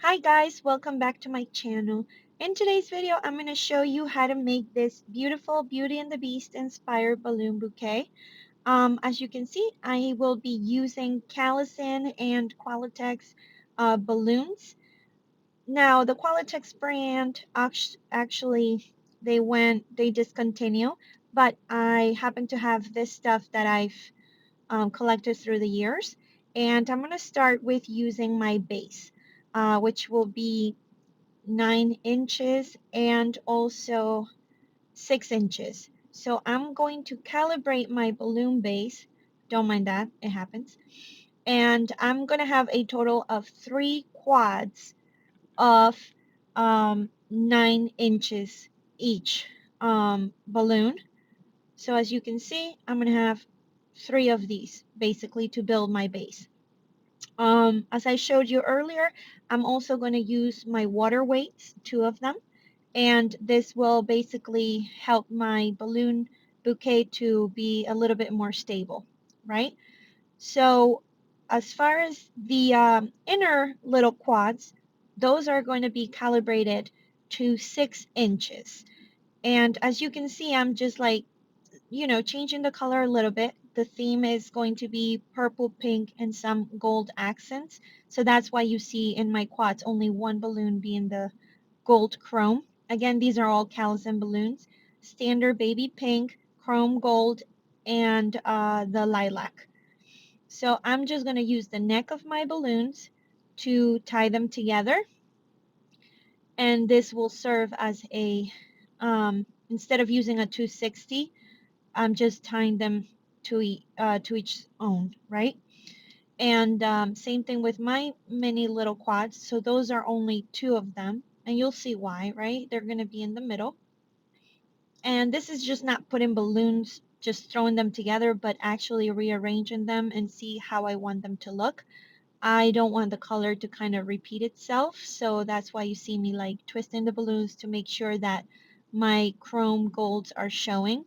Hi guys, welcome back to my channel. In today's video, I'm going to show you how to make this beautiful Beauty and the Beast inspired balloon bouquet. As you can see, I will be using Callison and Qualitex balloons. Now, the Qualitex brand, actually, they discontinue, but I happen to have this stuff that I've collected through the years. And I'm going to start with using my base, which will be 9 inches and also 6 inches. So I'm going to calibrate my balloon base. Don't mind that, it happens. And I'm going to have a total of 3 quads of 9 inches each balloon. So as you can see, I'm going to have 3 of these basically to build my base. As I showed you earlier, I'm also going to use my water weights, 2 of them, and this will basically help my balloon bouquet to be a little bit more stable, right? So as far as the inner little quads, those are going to be calibrated to 6 inches. And as you can see, I'm just like, changing the color a little bit. The theme is going to be purple, pink, and some gold accents. So that's why you see in my quads only one balloon being the gold chrome. Again, these are all Callison balloons. Standard baby pink, chrome gold, and the lilac. So I'm just going to use the neck of my balloons to tie them together. And this will serve as a, instead of using a 260, I'm just tying them to each own, right? And same thing with my mini little quads. So those are only 2 of them. And you'll see why, right? They're going to be in the middle. And this is just not putting balloons, just throwing them together, but actually rearranging them and see how I want them to look. I don't want the color to kind of repeat itself. So that's why you see me like twisting the balloons to make sure that my chrome golds are showing.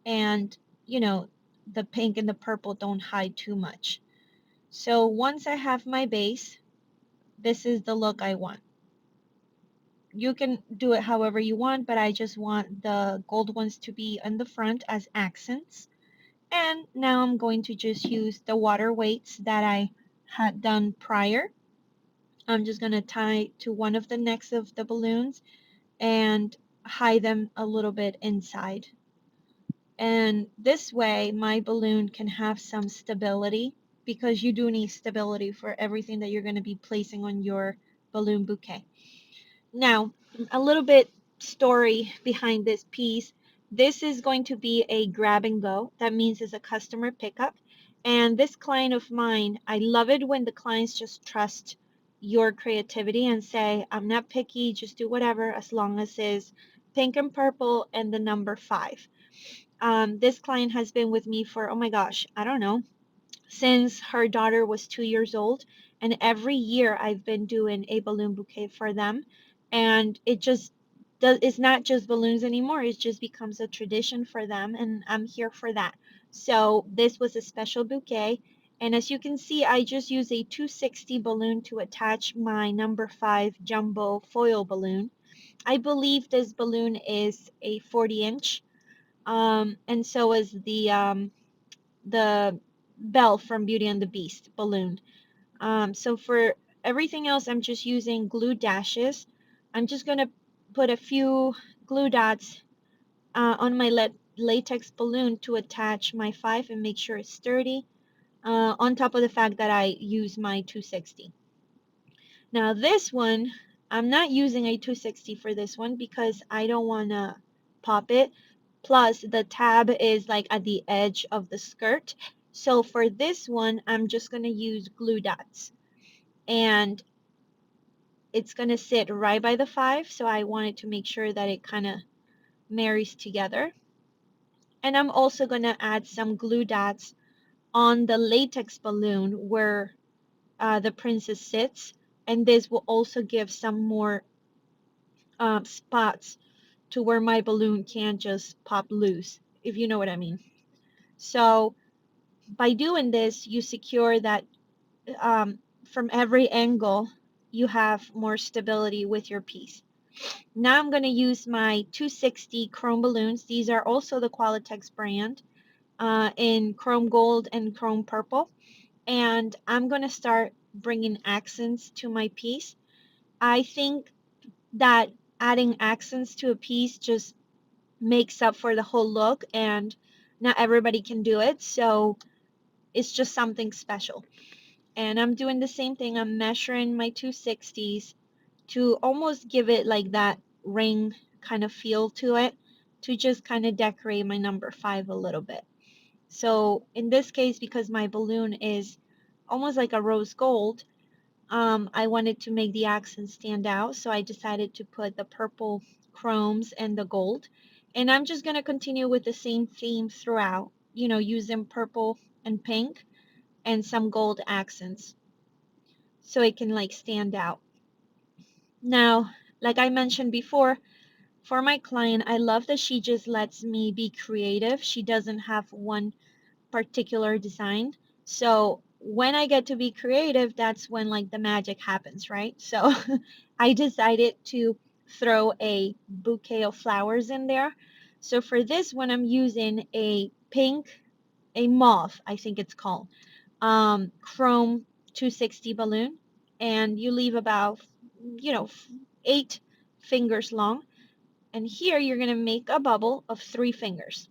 And, you know, the pink and the purple don't hide too much. So once I have my base, this is the look I want. You can do it however you want, but I just want the gold ones to be in the front as accents. And now I'm going to just use the water weights that I had done prior. I'm just going to tie to one of the necks of the balloons and hide them a little bit inside. And this way my balloon can have some stability, because you do need stability for everything that you're going to be placing on your balloon bouquet. Now, a little bit story behind this piece. This is going to be a grab and go. That means it's a customer pickup. And this client of mine, I love it when the clients just trust your creativity and say, I'm not picky, just do whatever as long as it's pink and purple and the number 5. This client has been with me for, oh my gosh, I don't know, since her daughter was 2 years old. And every year I've been doing a balloon bouquet for them. And it just does, it's not just balloons anymore. It just becomes a tradition for them. And I'm here for that. So this was a special bouquet. And as you can see, I just used a 260 balloon to attach my number 5 jumbo foil balloon. I believe this balloon is a 40-inch. And so is the Belle from Beauty and the Beast balloon. So for everything else, I'm just using glue dashes. I'm just going to put a few glue dots on my latex balloon to attach my 5 and make sure it's sturdy, on top of the fact that I use my 260. Now this one, I'm not using a 260 for this one because I don't want to pop it. Plus the tab is like at the edge of the skirt. So for this one, I'm just going to use glue dots. And it's going to sit right by the 5. So I wanted to make sure that it kind of marries together. And I'm also going to add some glue dots on the latex balloon where the princess sits. And this will also give some more spots to where my balloon can't just pop loose, if you know what I mean. So by doing this, you secure that from every angle you have more stability with your piece. Now I'm going to use my 260 chrome balloons. These are also the Qualitex brand in chrome gold and chrome purple. And I'm going to start bringing accents to my piece. I think that adding accents to a piece just makes up for the whole look, and not everybody can do it. So it's just something special. And I'm doing the same thing. I'm measuring my 260s to almost give it like that ring kind of feel to it, to just kind of decorate my number 5 a little bit. So in this case, because my balloon is almost like a rose gold, I wanted to make the accent stand out. So I decided to put the purple chromes and the gold. And I'm just going to continue with the same theme throughout, using purple and pink and some gold accents so it can like stand out. Now, like I mentioned before, for my client, I love that she just lets me be creative. She doesn't have one particular design. So when I get to be creative, that's when like the magic happens, right? So I decided to throw a bouquet of flowers in there. So for this one, I'm using a pink, a mauve, I think it's called, chrome 260 balloon. And you leave about, 8 fingers long. And here you're going to make a bubble of 3 fingers.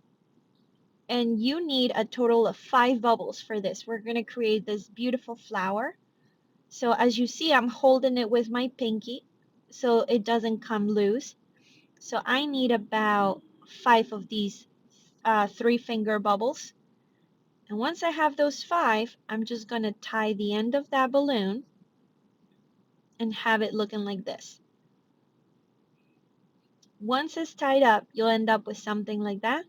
And you need a total of 5 bubbles for this. We're going to create this beautiful flower. So as you see, I'm holding it with my pinky so it doesn't come loose. So I need about 5 of these 3-finger bubbles. And once I have those 5, I'm just going to tie the end of that balloon and have it looking like this. Once it's tied up, you'll end up with something like that.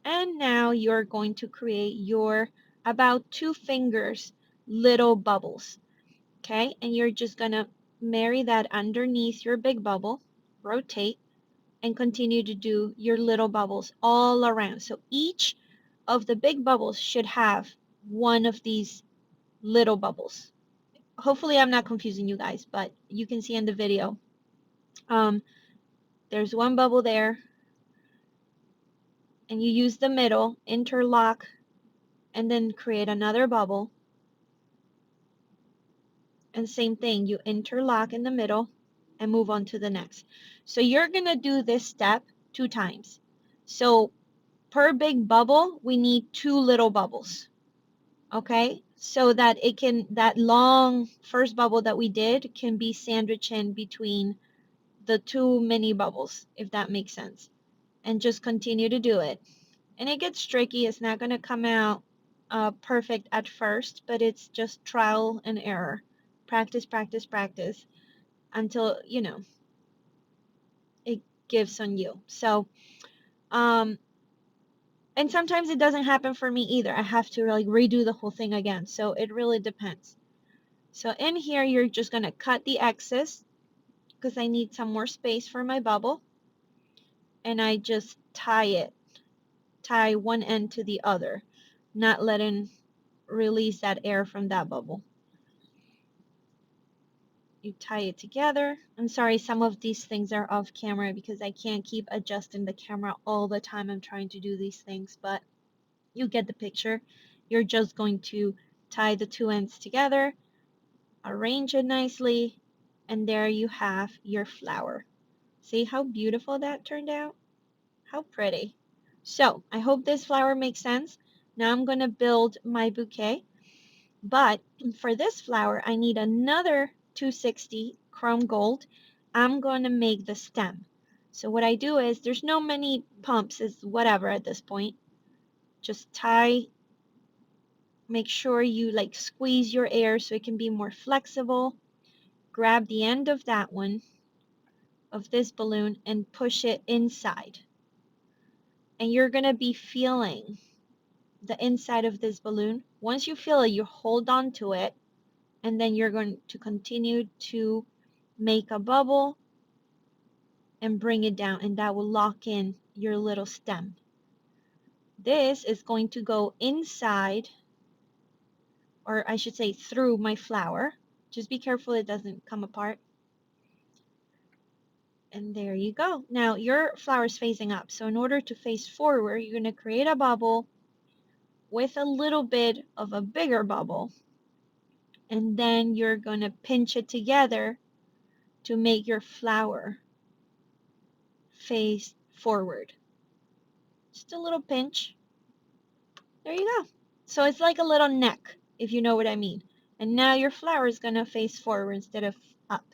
And now you're going to create your about 2 fingers little bubbles. Okay, and you're just going to marry that underneath your big bubble, rotate, and continue to do your little bubbles all around. So each of the big bubbles should have one of these little bubbles. Hopefully I'm not confusing you guys, but you can see in the video. Um, there's one bubble there, and you use the middle, interlock, and then create another bubble. And same thing, you interlock in the middle and move on to the next. So you're going to do this step 2 times. So per big bubble, we need 2 little bubbles. Okay? So that that long first bubble that we did can be sandwiched in between the 2 mini bubbles, if that makes sense. And just continue to do it. And it gets tricky. It's not going to come out perfect at first, but it's just trial and error. Practice, practice, practice until, it gives on you. So, and sometimes it doesn't happen for me either. I have to like redo the whole thing again. So it really depends. So in here, you're just going to cut the excess because I need some more space for my bubble. And I just tie one end to the other, not letting release that air from that bubble. You tie it together. I'm sorry, some of these things are off camera because I can't keep adjusting the camera all the time. I'm trying to do these things, but you get the picture. You're just going to tie the 2 ends together, arrange it nicely, and there you have your flower. See how beautiful that turned out? How pretty. So I hope this flower makes sense. Now I'm going to build my bouquet. But for this flower, I need another 260 chrome gold. I'm going to make the stem. So what I do is, there's no many pumps, is whatever at this point. Just tie, make sure you like squeeze your air so it can be more flexible. Grab the end of that one, of this balloon, and push it inside. And you're going to be feeling the inside of this balloon. Once you feel it, you hold on to it, and then you're going to continue to make a bubble and bring it down, and that will lock in your little stem. This is going to go inside, or I should say through my flower. Just be careful it doesn't come apart. And there you go. Now your flower is facing up. So in order to face forward, you're going to create a bubble with a little bit of a bigger bubble. And then you're going to pinch it together to make your flower face forward. Just a little pinch. There you go. So it's like a little neck, if you know what I mean. And now your flower is going to face forward instead of up.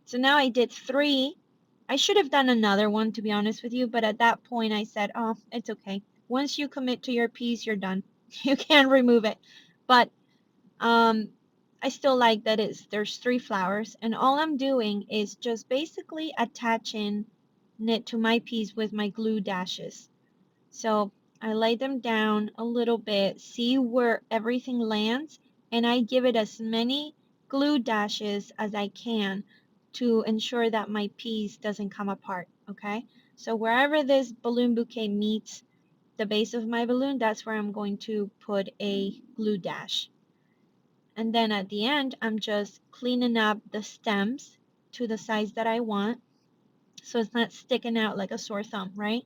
So now I did 3. I should have done another one, to be honest with you, but at that point I said, oh, it's okay. Once you commit to your piece, you're done. You can't remove it. But I still like that there's 3 flowers, and all I'm doing is just basically attaching it to my piece with my glue dashes. So I lay them down a little bit, see where everything lands, and I give it as many glue dashes as I can to ensure that my piece doesn't come apart, okay? So wherever this balloon bouquet meets the base of my balloon, that's where I'm going to put a glue dash. And then at the end, I'm just cleaning up the stems to the size that I want, so it's not sticking out like a sore thumb, right?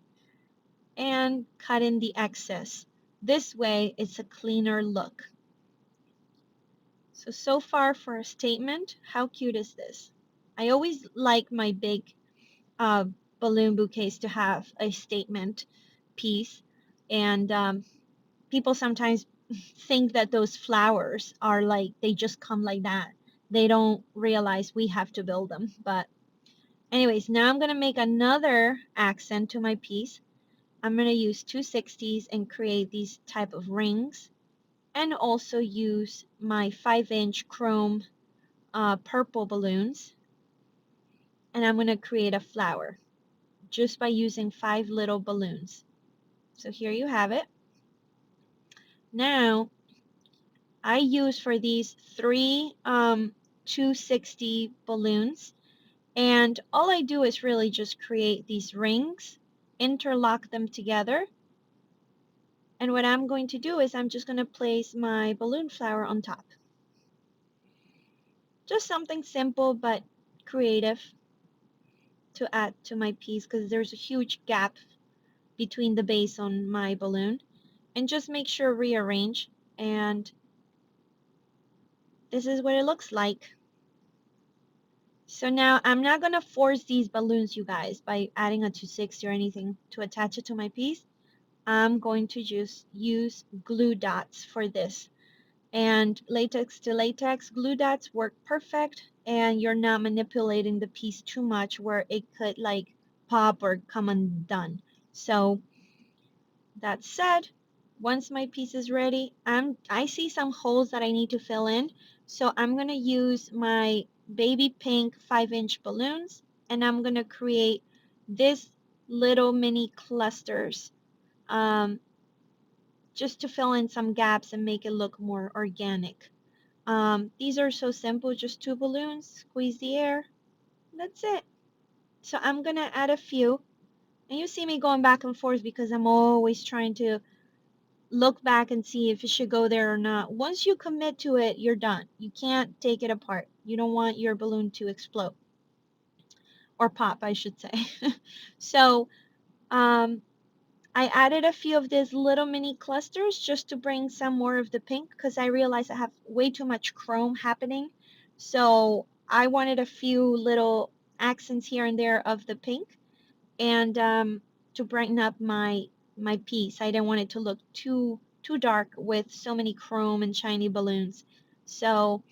And cut in the excess. This way, it's a cleaner look. So far for a statement, how cute is this? I always like my big uh, balloon bouquets to have a statement piece. And people sometimes think that those flowers are like, they just come like that. They don't realize we have to build them. But anyways, now I'm going to make another accent to my piece. I'm going to use 260s and create these type of rings, and also use my 5-inch chrome purple balloons, and I'm going to create a flower just by using 5 little balloons. So here you have it. Now I use for these 3 260 balloons, and all I do is really just create these rings, interlock them together. And what I'm going to do is I'm just going to place my balloon flower on top. Just something simple but creative to add to my piece, because there's a huge gap between the base on my balloon. And just make sure rearrange, and this is what it looks like. So now I'm not going to force these balloons, you guys, by adding a 260 or anything to attach it to my piece. I'm going to just use glue dots for this. And latex to latex glue dots work perfect, and you're not manipulating the piece too much where it could like pop or come undone. So that said, once my piece is ready, I see some holes that I need to fill in. So I'm going to use my baby pink 5-inch balloons, and I'm going to create this little mini clusters, just to fill in some gaps and make it look more organic. These are so simple, just 2 balloons, squeeze the air, that's it. So I'm going to add a few, and you see me going back and forth because I'm always trying to look back and see if it should go there or not. Once you commit to it, you're done. You can't take it apart. You don't want your balloon to explode, or pop, I should say. So um, I added a few of these little mini clusters just to bring some more of the pink, because I realized I have way too much chrome happening. So I wanted a few little accents here and there of the pink, and to brighten up my piece. I didn't want it to look too dark with so many chrome and shiny balloons. So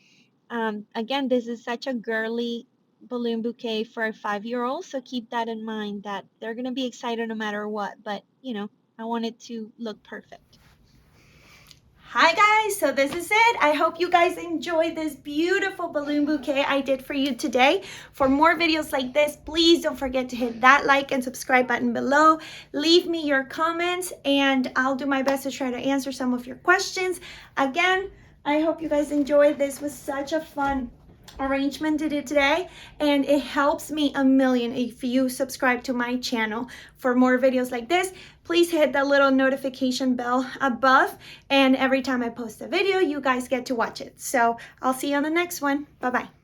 again, this is such a girly balloon bouquet for a 5-year-old, so keep that in mind, that they're going to be excited no matter what, but you know, I want it to look perfect. Hi guys, so this is it. I hope you guys enjoyed this beautiful balloon bouquet I did for you today. For more videos like this, please don't forget to hit that like and subscribe button below. Leave me your comments and I'll do my best to try to answer some of your questions. Again, I hope you guys enjoyed. This was such a fun arrangement did it today, and it helps me a million if you subscribe to my channel for more videos like this. Please hit the little notification bell above, and every time I post a video, you guys get to watch it. So I'll see you on the next one. Bye bye.